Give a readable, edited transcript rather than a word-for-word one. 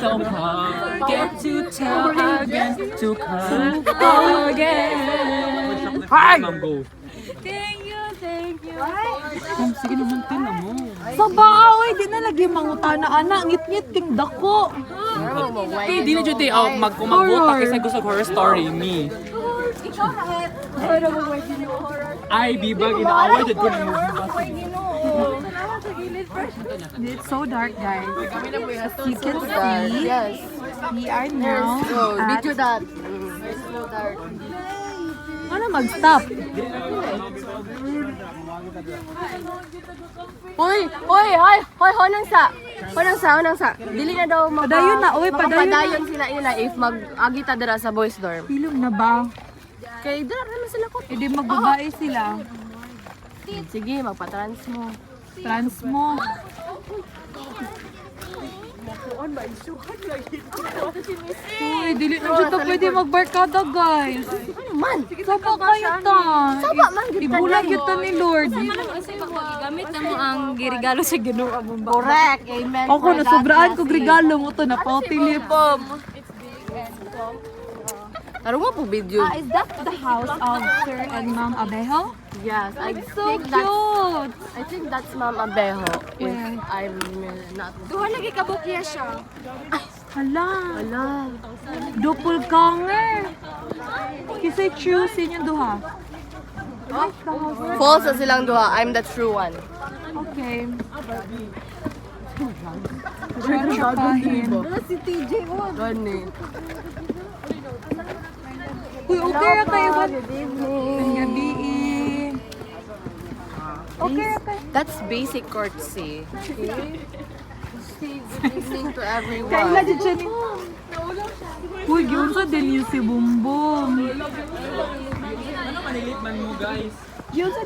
So forget to tell again to come again. Hi! Thank you. Sige naman na mo. Sa baoy, di na lagi mangutana ana, ngit-ngit king dako. Eh, di na dyan tayo magbuta kasi gusto horror story, me. Ay, bibag, inaaway dyan ko na movie. It's so dark, guys. As you can see, Yes. we are now So, at... video that. Ano mag-stop? Hoy, honang sa. Dili na daw Padayon na, uy, padayon na. makapadayon sila ila if mag-agita dira sa boys dorm. Pilong na ba? Kay dira naman sila ko. E di magbabae sila. Sige, magpa-trans mo. Trans mo. Uy, dili na dyan ta pwede magbarkada, guys. Man, Sapa kayo ta. Sapa man, gid ta Ibulag na. yun ta ni Lord. Gamit na mo ang girigalo sa Ginoo mo ba? Correct. Amen. Ako, for that, nasubraan ko Cassie. regalo mo to na pautilip. Taro nga po video. Is that the house of Sir and Ma'am Abejo? Yes, I So think that's cute! I think that's Ma'am Abejo. If Where? I'm not. Duha lagi kabukya siya. Hala, Wala. doppelganger. Kasi true sa inyong duha. False sa silang duha. I'm the true one. Okay. Chokahin. Gani. Uy, okay ra kayo ba? Good evening. Gabi. Okay ra kayo. That's basic courtesy. Okay? Say good evening to everyone. Kaila dyan siya ni... Uy, yun sa din yung si Bumbong. Ano manilit man mo, guys? Yun sa